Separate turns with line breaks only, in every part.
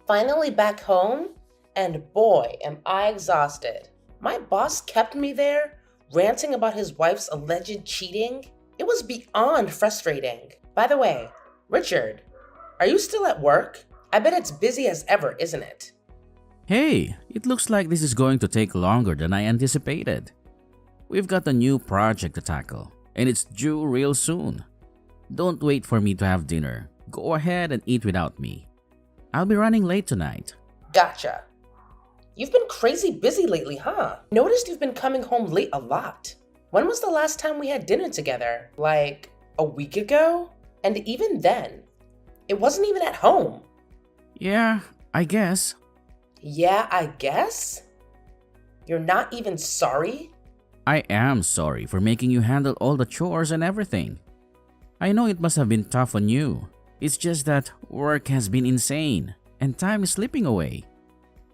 Finally back home, and boy, am I exhausted. My boss kept me there, ranting about his wife's alleged cheating. It was beyond frustrating. By the way, Richard, are you still at work? I bet it's busy as ever, isn't it?
Hey, it looks like this is going to take longer than I anticipated. We've got a new project to tackle, and it's due real soon. Don't wait for me to have dinner. Go ahead and eat without me. I'll be running late tonight.
Gotcha. You've been crazy busy lately, huh? Noticed you've been coming home late a lot. When was the last time we had dinner together? Like a week ago? And even then, it wasn't even at home.
Yeah, I guess.
Yeah, I guess? You're not even sorry?
I am sorry for making you handle all the chores and everything. I know it must have been tough on you. It's just that work has been insane and time is slipping away.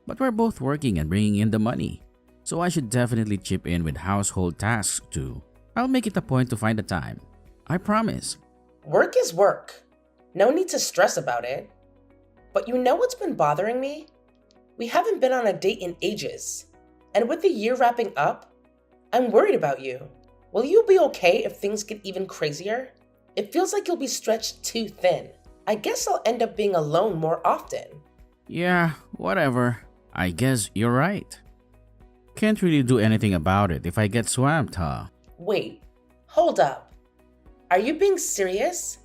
But we're both working and bringing in the money, so I should definitely chip in with household tasks too. I'll make it a point to find the time. I promise.
Work is work. No need to stress about it. But you know what's been bothering me? We haven't been on a date in ages. And with the year wrapping up, I'm worried about you. Will you be okay if things get even crazier? It feels like you'll be stretched too thin. I guess I'll end up being alone more often.
Yeah, whatever. I guess you're right. Can't really do anything about it if I get swamped, huh?
Wait, hold up. Are you being serious?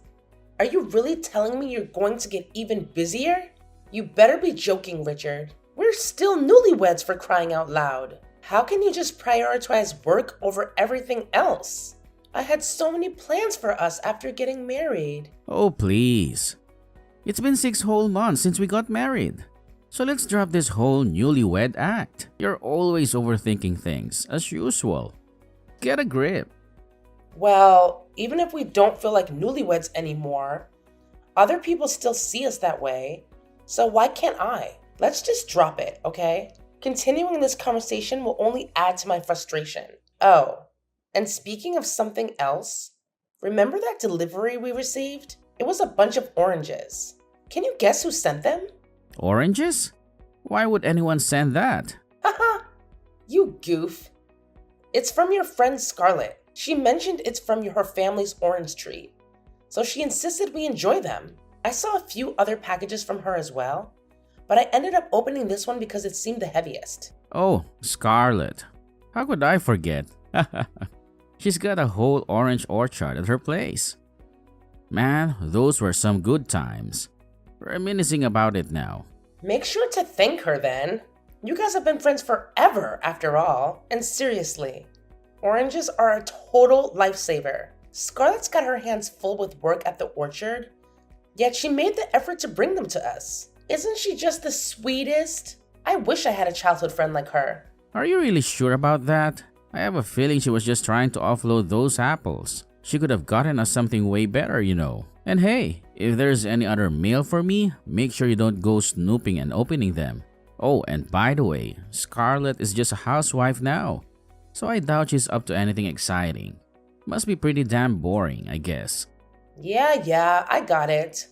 Are you really telling me you're going to get even busier? You better be joking, Richard. We're still newlyweds, for crying out loud. How can you just prioritize work over everything else? I had so many plans for us after getting married.
Oh, please. It's been 6 whole months since we got married. So let's drop this whole newlywed act. You're always overthinking things, as usual. Get a grip.
Well, even if we don't feel like newlyweds anymore, other people still see us that way. So why can't I? Let's just drop it, okay? Continuing this conversation will only add to my frustration. Oh, and speaking of something else, remember that delivery we received? It was a bunch of oranges. Can you guess who sent them?
Oranges? Why would anyone send that?
Haha, you goof. It's from your friend Scarlett. She mentioned it's from her family's orange tree, so she insisted we enjoy them. I saw a few other packages from her as well, but I ended up opening this one because it seemed the heaviest.
Oh, Scarlett. How could I forget? She's got a whole orange orchard at her place. Man, those were some good times. Reminiscing about it now.
Make sure to thank her then. You guys have been friends forever after all. And seriously, oranges are a total lifesaver. Scarlett's got her hands full with work at the orchard, yet she made the effort to bring them to us. Isn't she just the sweetest? I wish I had a childhood friend like her.
Are you really sure about that? I have a feeling she was just trying to offload those apples. She could have gotten us something way better, you know. And hey, if there's any other mail for me, make sure you don't go snooping and opening them. Oh, and by the way, Scarlett is just a housewife now, so I doubt she's up to anything exciting. Must be pretty damn boring, I guess.
Yeah, I got it.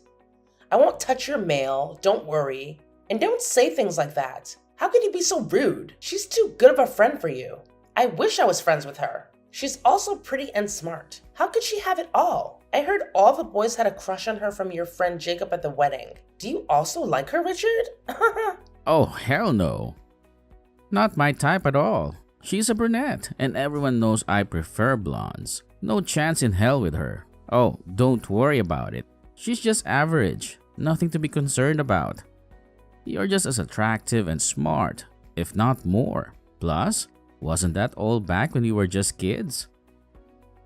I won't touch your mail, don't worry. And don't say things like that. How could you be so rude? She's too good of a friend for you. I wish I was friends with her. She's also pretty and smart. How could she have it all? I heard all the boys had a crush on her from your friend Jacob at the wedding. Do you also like her, Richard?
Oh, hell no. Not my type at all. She's a brunette, and everyone knows I prefer blondes. No chance in hell with her. Oh, don't worry about it. She's just average. Nothing to be concerned about. You're just as attractive and smart, if not more. Plus, wasn't that all back when we were just kids?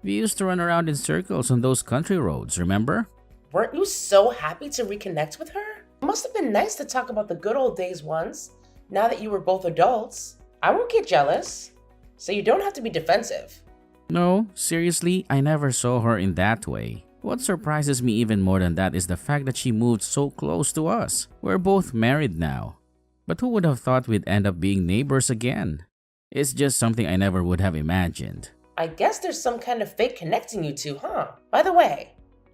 We used to run around in circles on those country roads, remember?
Weren't you so happy to reconnect with her? It must have been nice to talk about the good old days once, now that you were both adults. I won't get jealous, so you don't have to be defensive.
No, seriously, I never saw her in that way. What surprises me even more than that is the fact that she moved so close to us. We're both married now. But who would have thought we'd end up being neighbors again? It's just something I never would have imagined.
I guess there's some kind of fate connecting you two, huh? By the way,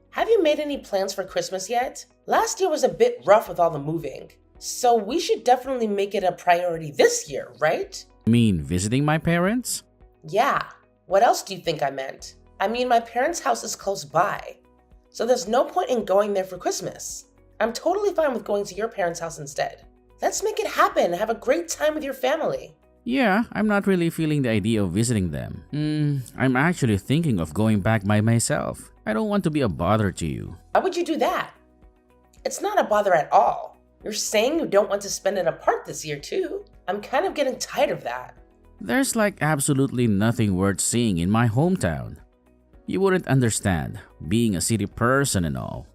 have you made any plans for Christmas yet? Last year was a bit rough with all the moving. So we should definitely make it a priority this year, right?
Mean visiting my parents?
Yeah. What else do you think I meant? I mean, my parents' house is close by, so there's no point in going there for Christmas. I'm totally fine with going to your parents' house instead. Let's make it happen and have a great time with your family.
Yeah, I'm not really feeling the idea of visiting them. I'm actually thinking of going back by myself. I don't want to be a bother to you.
Why would you do that? It's not a bother at all. You're saying you don't want to spend it apart this year too. I'm kind of getting tired of that.
There's like absolutely nothing worth seeing in my hometown. You wouldn't understand, being a city person and all.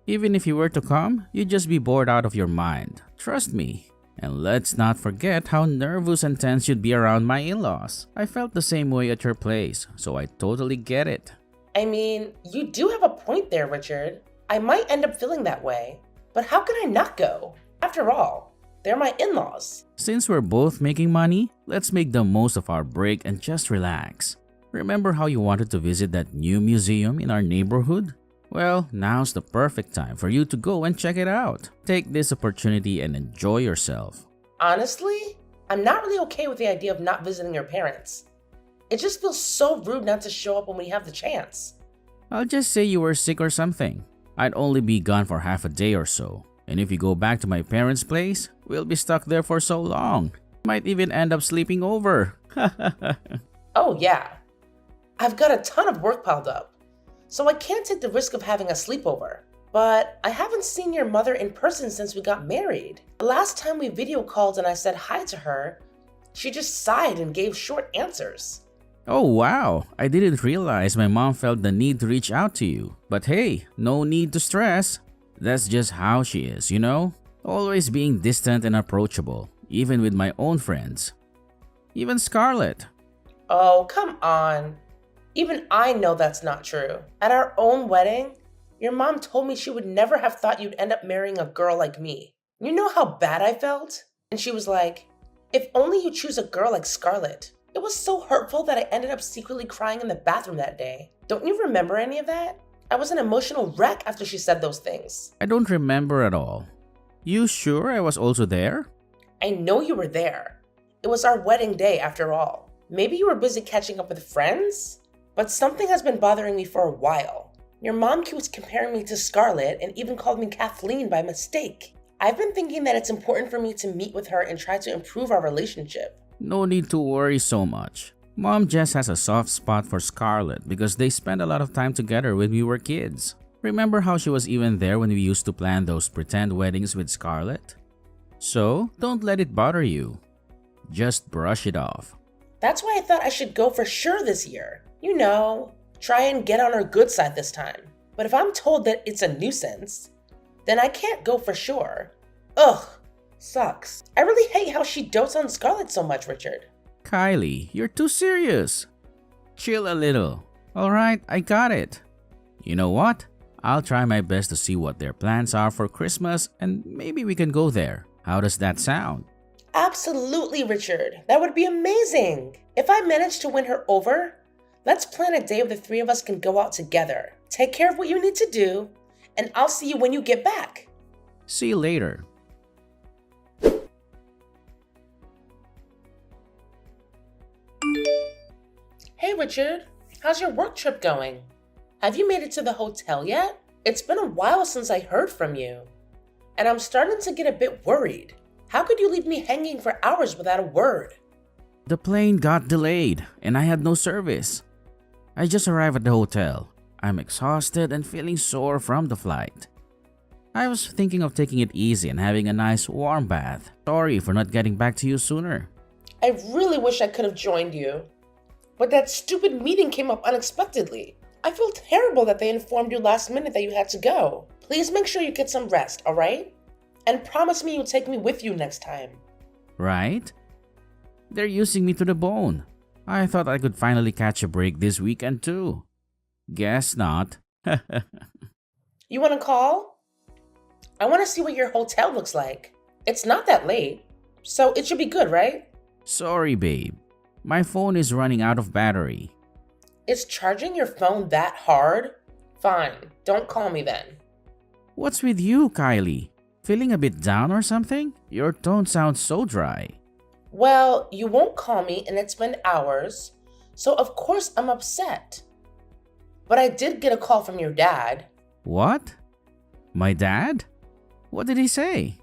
Even if you were to come, you'd just be bored out of your mind. Trust me. And let's not forget how nervous and tense you'd be around my in-laws. I felt the same way at your place, so I totally get it.
I mean, you do have a point there, Richard. I might end up feeling that way, but how can I not go? After all, they're my in-laws.
Since we're both making money, let's make the most of our break and just relax. Remember how you wanted to visit that new museum in our neighborhood? Well, now's the perfect time for you to go and check it out. Take this opportunity and enjoy yourself.
Honestly, I'm not really okay with the idea of not visiting your parents. It just feels so rude not to show up when we have the chance.
I'll just say you were sick or something. I'd only be gone for half a day or so. And if you go back to my parents' place, we'll be stuck there for so long. Might even end up sleeping over.
Oh yeah. I've got a ton of work piled up, so I can't take the risk of having a sleepover. But I haven't seen your mother in person since we got married. The last time we video called and I said hi to her, she just sighed and gave short answers.
Oh wow, I didn't realize my mom felt the need to reach out to you. But hey, no need to stress. That's just how she is, you know? Always being distant and approachable, even with my own friends. Even Scarlett.
Oh, come on. Even I know that's not true. At our own wedding, your mom told me she would never have thought you'd end up marrying a girl like me. You know how bad I felt? And she was like, if only you choose a girl like Scarlett. It was so hurtful that I ended up secretly crying in the bathroom that day. Don't you remember any of that? I was an emotional wreck after she said those things.
I don't remember at all. You sure I was also there?
I know you were there. It was our wedding day after all. Maybe you were busy catching up with friends? But something has been bothering me for a while. Your mom keeps comparing me to Scarlett and even called me Kathleen by mistake. I've been thinking that it's important for me to meet with her and try to improve our relationship.
No need to worry so much. Mom just has a soft spot for Scarlett because they spent a lot of time together when we were kids. Remember how she was even there when we used to plan those pretend weddings with Scarlett? So, don't let it bother you. Just brush it off.
That's why I thought I should go for sure this year. You know, try and get on her good side this time. But if I'm told that it's a nuisance, then I can't go for sure. Ugh, sucks. I really hate how she dotes on Scarlett so much, Richard.
Kylie, you're too serious. Chill a little. Alright, I got it. You know what? I'll try my best to see what their plans are for Christmas and maybe we can go there. How does that sound?
Absolutely, Richard. That would be amazing. If I manage to win her over, let's plan a day where the three of us can go out together. Take care of what you need to do, and I'll see you when you get back.
See you later.
Hey, Richard. How's your work trip going? Have you made it to the hotel yet? It's been a while since I heard from you, and I'm starting to get a bit worried. How could you leave me hanging for hours without a word?
The plane got delayed and I had no service. I just arrived at the hotel. I'm exhausted and feeling sore from the flight. I was thinking of taking it easy and having a nice warm bath. Sorry for not getting back to you sooner.
I really wish I could have joined you, but that stupid meeting came up unexpectedly. I feel terrible that they informed you last minute that you had to go. Please make sure you get some rest, alright? And promise me you'll take me with you next time.
Right? They're using me to the bone. I thought I could finally catch a break this weekend too. Guess not.
You want to call? I want to see what your hotel looks like. It's not that late, so it should be good, right?
Sorry, babe. My phone is running out of battery.
Is charging your phone that hard? Fine, don't call me then.
What's with you, Kylie? Feeling a bit down or something? Your tone sounds so dry.
Well, you won't call me and it's been hours, so of course I'm upset. But I did get a call from your dad.
What? My dad? What did he say?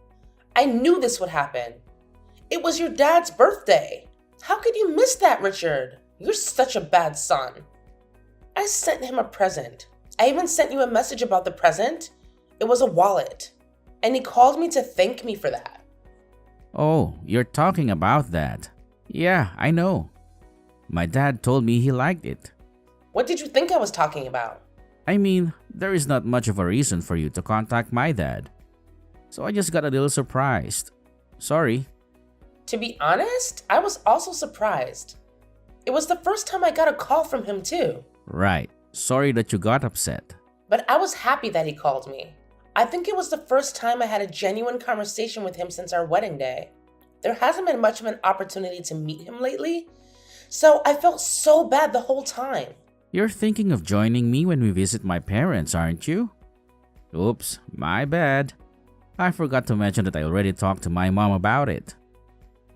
I knew this would happen. It was your dad's birthday. How could you miss that, Richard? You're such a bad son. I sent him a present. I even sent you a message about the present. It was a wallet. And he called me to thank me for that.
Oh, you're talking about that. Yeah, I know. My dad told me he liked it.
What did you think I was talking about?
I mean, there is not much of a reason for you to contact my dad. So I just got a little surprised. Sorry.
To be honest, I was also surprised. It was the first time I got a call from him too.
Right. Sorry that you got upset.
But I was happy that he called me. I think it was the first time I had a genuine conversation with him since our wedding day. There hasn't been much of an opportunity to meet him lately, so I felt so bad the whole time.
You're thinking of joining me when we visit my parents, aren't you? Oops, my bad. I forgot to mention that I already talked to my mom about it.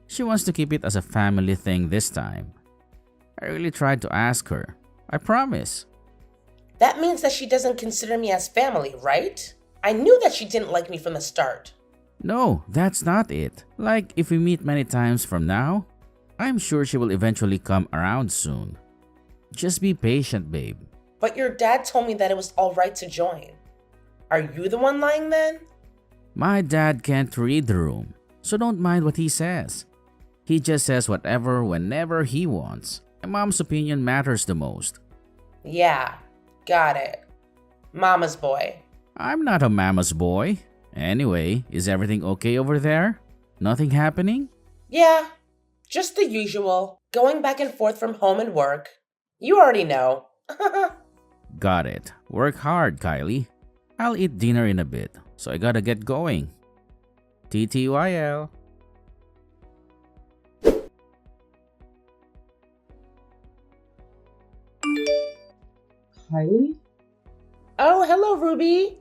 She wants to keep it as a family thing this time. I really tried to ask her. I promise.
That means that she doesn't consider me as family, right? I knew that she didn't like me from the start.
No, that's not it. Like, if we meet many times from now, I'm sure she will eventually come around soon. Just be patient, babe.
But your dad told me that it was all right to join. Are you the one lying then?
My dad can't read the room, so don't mind what he says. He just says whatever whenever he wants. My mom's opinion matters the most.
Yeah, got it. Mama's boy.
I'm not a mama's boy. Anyway, is everything okay over there? Nothing happening?
Yeah, just the usual. Going back and forth from home and work. You already know.
Got it. Work hard, Kylie. I'll eat dinner in a bit, so I gotta get going. TTYL.
Kylie?
Oh, hello, Ruby.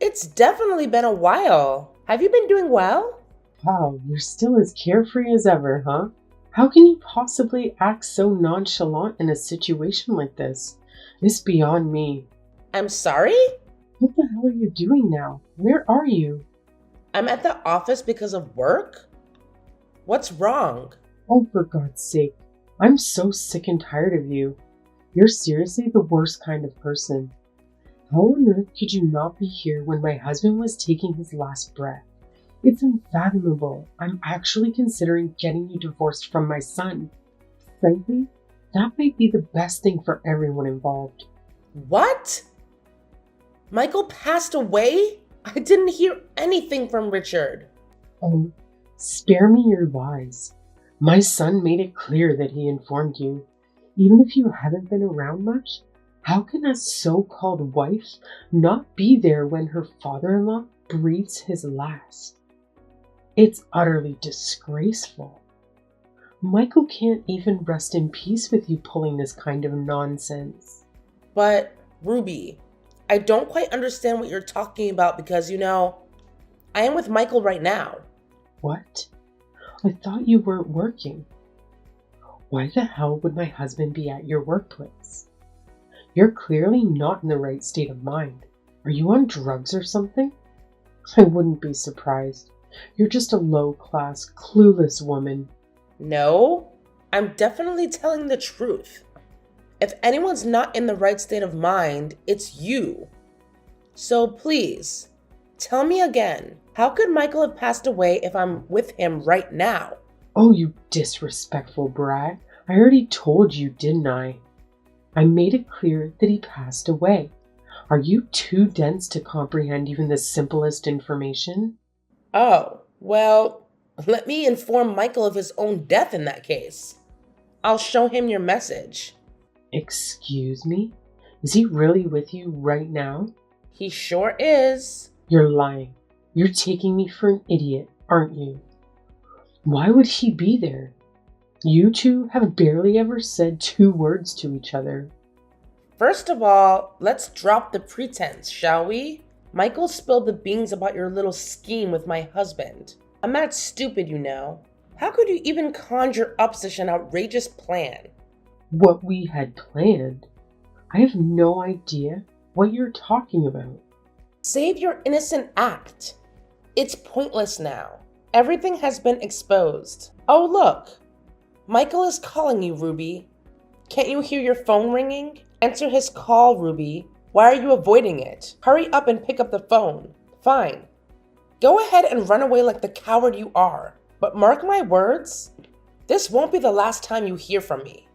It's definitely been a while. Have you been doing well?
Wow, you're still as carefree as ever, huh? How can you possibly act so nonchalant in a situation like this? It's beyond me.
I'm sorry?
What the hell are you doing now? Where are you?
I'm at the office because of work? What's wrong?
Oh, for God's sake. I'm so sick and tired of you. You're seriously the worst kind of person. How on earth could you not be here when my husband was taking his last breath? It's unfathomable. I'm actually considering getting you divorced from my son. Frankly, that might be the best thing for everyone involved.
What? Michael passed away? I didn't hear anything from Richard.
Oh, spare me your lies. My son made it clear that he informed you. Even if you haven't been around much, how can a so-called wife not be there when her father-in-law breathes his last? It's utterly disgraceful. Michael can't even rest in peace with you pulling this kind of nonsense.
But, Ruby, I don't quite understand what you're talking about because, I am with Michael right now.
What? I thought you weren't working. Why the hell would my husband be at your workplace? You're clearly not in the right state of mind. Are you on drugs or something? I wouldn't be surprised. You're just a low-class, clueless woman.
No, I'm definitely telling the truth. If anyone's not in the right state of mind, it's you. So please, tell me again, how could Michael have passed away if I'm with him right now?
Oh, you disrespectful brat. I already told you, didn't I? I made it clear that he passed away. Are you too dense to comprehend even the simplest information?
Oh, well, let me inform Michael of his own death in that case. I'll show him your message.
Excuse me? Is he really with you right now?
He sure is.
You're lying. You're taking me for an idiot, aren't you? Why would he be there? You two have barely ever said 2 words to each other.
First of all, let's drop the pretense, shall we? Michael spilled the beans about your little scheme with my husband. I'm not stupid, you know. How could you even conjure up such an outrageous plan?
What we had planned? I have no idea what you're talking about.
Save your innocent act. It's pointless now. Everything has been exposed. Oh, look. Michael is calling you, Ruby. Can't you hear your phone ringing? Answer his call, Ruby. Why are you avoiding it? Hurry up and pick up the phone. Fine. Go ahead and run away like the coward you are. But mark my words, this won't be the last time you hear from me.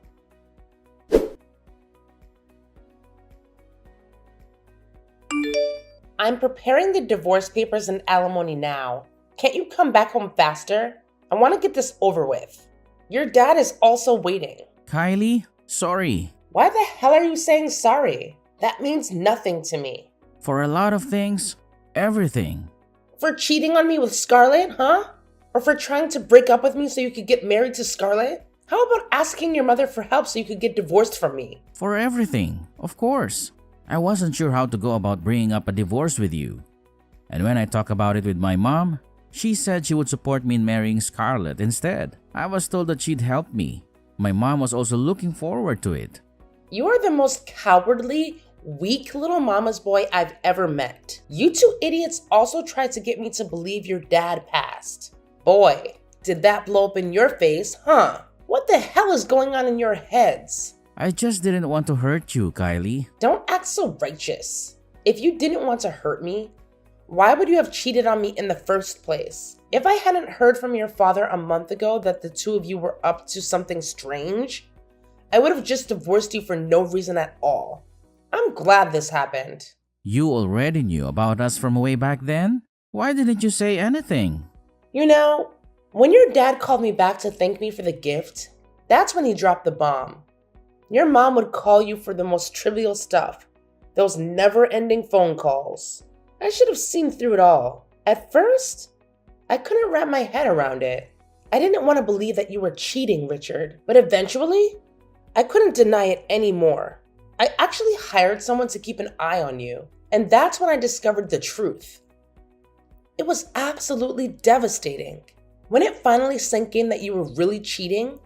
I'm preparing the divorce papers and alimony now. Can't you come back home faster? I want to get this over with. Your dad is also waiting.
Kylie, sorry.
Why the hell are you saying sorry? That means nothing to me.
For a lot of things, everything.
For cheating on me with Scarlett, huh? Or for trying to break up with me so you could get married to Scarlett? How about asking your mother for help so you could get divorced from me?
For everything, of course. I wasn't sure how to go about bringing up a divorce with you. And when I talked about it with my mom, she said she would support me in marrying Scarlett instead. I was told that she'd help me. My mom was also looking forward to it.
You are the most cowardly, weak little mama's boy I've ever met. You two idiots also tried to get me to believe your dad passed. Boy, did that blow up in your face, huh? What the hell is going on in your heads?
I just didn't want to hurt you, Kylie.
Don't act so righteous. If you didn't want to hurt me, why would you have cheated on me in the first place? If I hadn't heard from your father a month ago that the two of you were up to something strange, I would have just divorced you for no reason at all. I'm glad this happened.
You already knew about us from way back then? Why didn't you say anything?
You know, when your dad called me back to thank me for the gift, that's when he dropped the bomb. Your mom would call you for the most trivial stuff. Those never-ending phone calls. I should have seen through it all. At first, I couldn't wrap my head around it. I didn't want to believe that you were cheating, Richard. But eventually, I couldn't deny it anymore. I actually hired someone to keep an eye on you. And that's when I discovered the truth. It was absolutely devastating. When it finally sank in that you were really cheating,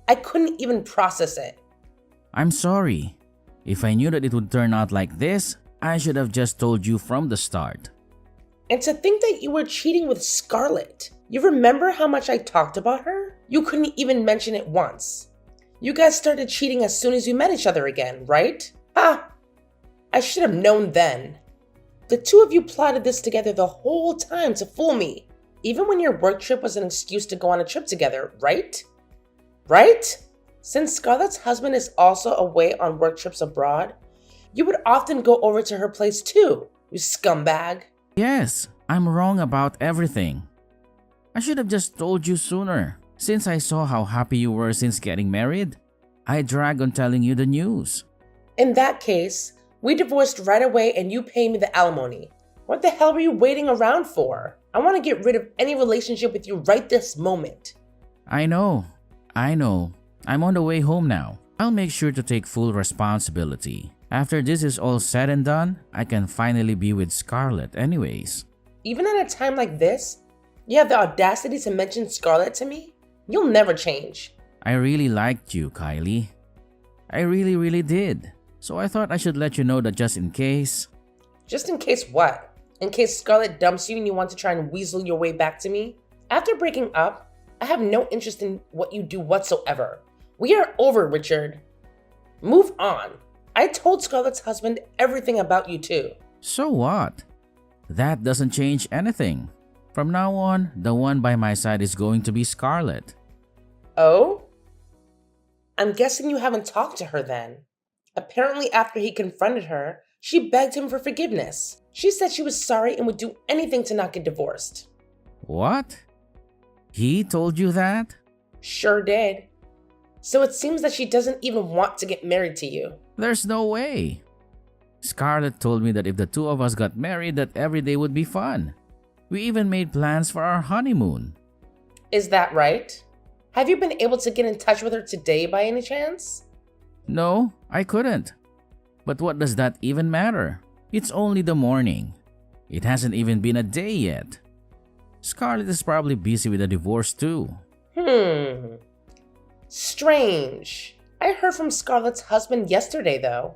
I couldn't even process it.
I'm sorry. If I knew that it would turn out like this, I should have just told you from the start.
And to think that you were cheating with Scarlett. You remember how much I talked about her? You couldn't even mention it once. You guys started cheating as soon as you met each other again, right? Ha! I should have known then. The two of you plotted this together the whole time to fool me. Even when your work trip was an excuse to go on a trip together, right? Right? Since Scarlett's husband is also away on work trips abroad, you would often go over to her place too, you scumbag.
Yes, I'm wrong about everything. I should have just told you sooner. Since I saw how happy you were since getting married, I dragged on telling you the news.
In that case, we divorced right away and you pay me the alimony. What the hell were you waiting around for? I want to get rid of any relationship with you right this moment.
I know. I'm on the way home now. I'll make sure to take full responsibility. After this is all said and done, I can finally be with Scarlett anyways.
Even at a time like this, you have the audacity to mention Scarlett to me? You'll never change.
I really liked you, Kylie. I really did. So I thought I should let you know that just in case.
Just in case what? In case Scarlett dumps you and you want to try and weasel your way back to me? After breaking up, I have no interest in what you do whatsoever. We are over, Richard. Move on. I told Scarlett's husband everything about you too.
So what? That doesn't change anything. From now on, the one by my side is going to be Scarlett.
Oh? I'm guessing you haven't talked to her then. Apparently after he confronted her, she begged him for forgiveness. She said she was sorry and would do anything to not get divorced.
What? He told you that?
Sure did. So it seems that she doesn't even want to get married to you.
There's no way. Scarlett told me that if the two of us got married, that every day would be fun. We even made plans for our honeymoon.
Is that right? Have you been able to get in touch with her today by any chance?
No, I couldn't. But what does that even matter? It's only the morning. It hasn't even been a day yet. Scarlett is probably busy with a divorce too.
Strange. I heard from Scarlett's husband yesterday, though.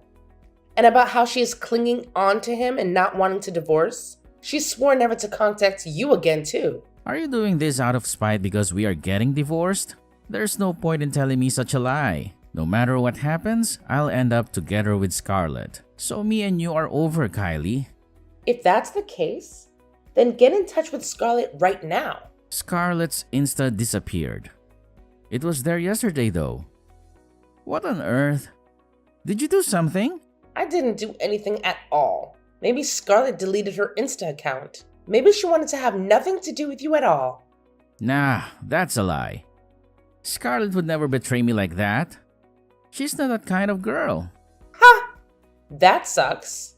And about how she is clinging on to him and not wanting to divorce. She swore never to contact you again, too.
Are you doing this out of spite because we are getting divorced? There's no point in telling me such a lie. No matter what happens, I'll end up together with Scarlett. So me and you are over, Kylie.
If that's the case, then get in touch with Scarlett right now.
Scarlett's Insta disappeared. It was there yesterday though. What on earth? Did you do something?
I didn't do anything at all. Maybe Scarlett deleted her Insta account. Maybe she wanted to have nothing to do with you at all.
Nah, that's a lie. Scarlett would never betray me like that. She's not that kind of girl.
Ha! That sucks.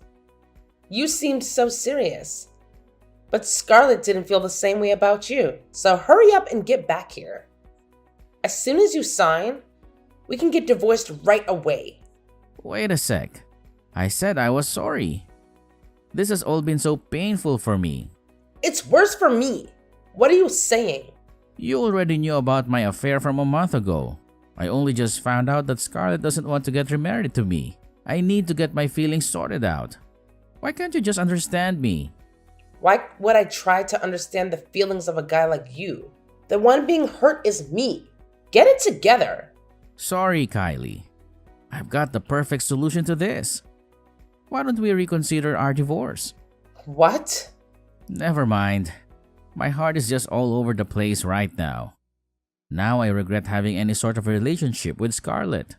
You seemed so serious. But Scarlett didn't feel the same way about you. So hurry up and get back here. As soon as you sign, we can get divorced right away.
Wait a sec. I said I was sorry. This has all been so painful for me.
It's worse for me. What are you saying?
You already knew about my affair from a month ago. I only just found out that Scarlett doesn't want to get remarried to me. I need to get my feelings sorted out. Why can't you just understand me?
Why would I try to understand the feelings of a guy like you? The one being hurt is me. Get it together.
Sorry, Kylie. I've got the perfect solution to this. Why don't we reconsider our divorce?
What?
Never mind. My heart is just all over the place right now. Now I regret having any sort of relationship with Scarlett.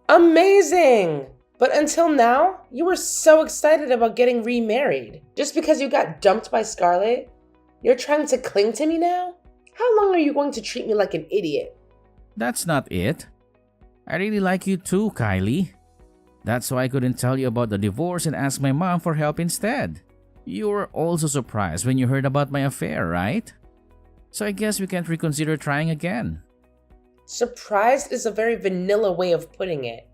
Amazing! But until now, you were so excited about getting remarried. Just because you got dumped by Scarlett, you're trying to cling to me now? How long are you going to treat me like an idiot?
That's not it. I really like you too, Kylie. That's why I couldn't tell you about the divorce and ask my mom for help instead. You were also surprised when you heard about my affair, right? So I guess we can't reconsider trying again.
Surprised is a very vanilla way of putting it.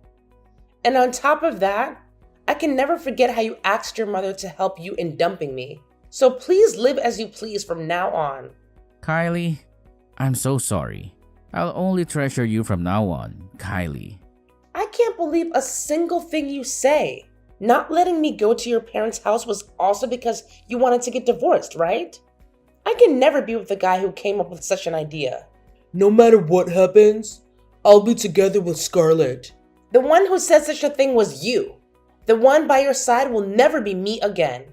And on top of that, I can never forget how you asked your mother to help you in dumping me. So please live as you please from now on.
Kylie, I'm so sorry. I'll only treasure you from now on, Kylie.
I can't believe a single thing you say. Not letting me go to your parents' house was also because you wanted to get divorced, right? I can never be with the guy who came up with such an idea. No matter what happens, I'll be together with Scarlett. The one who said such a thing was you. The one by your side will never be me again.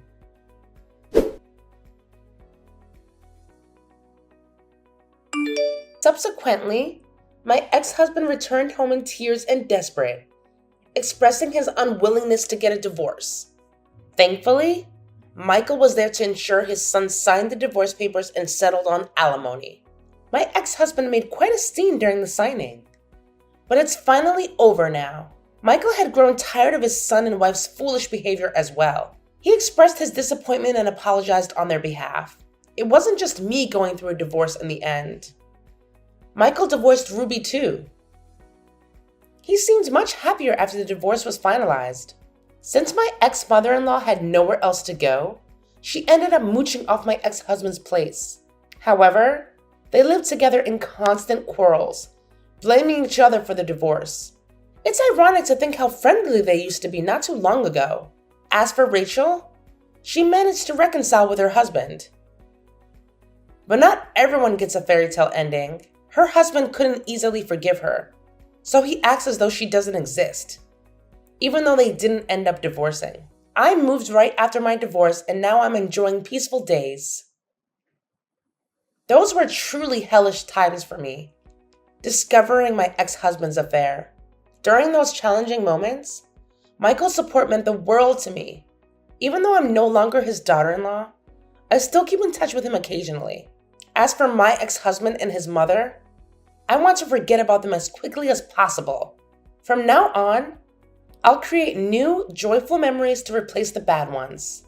Subsequently, my ex-husband returned home in tears and desperate, expressing his unwillingness to get a divorce. Thankfully, Michael was there to ensure his son signed the divorce papers and settled on alimony. My ex-husband made quite a scene during the signing. But it's finally over now. Michael had grown tired of his son and wife's foolish behavior as well. He expressed his disappointment and apologized on their behalf. It wasn't just me going through a divorce in the end. Michael divorced Ruby too. He seemed much happier after the divorce was finalized. Since my ex-mother-in-law had nowhere else to go, she ended up mooching off my ex-husband's place. However, they lived together in constant quarrels, blaming each other for the divorce. It's ironic to think how friendly they used to be not too long ago. As for Rachel, she managed to reconcile with her husband. But not everyone gets a fairy tale ending. Her husband couldn't easily forgive her, so he acts as though she doesn't exist, even though they didn't end up divorcing. I moved right after my divorce and now I'm enjoying peaceful days. Those were truly hellish times for me, discovering my ex-husband's affair. During those challenging moments, Michael's support meant the world to me. Even though I'm no longer his daughter-in-law, I still keep in touch with him occasionally. As for my ex-husband and his mother, I want to forget about them as quickly as possible. From now on, I'll create new, joyful memories to replace the bad ones.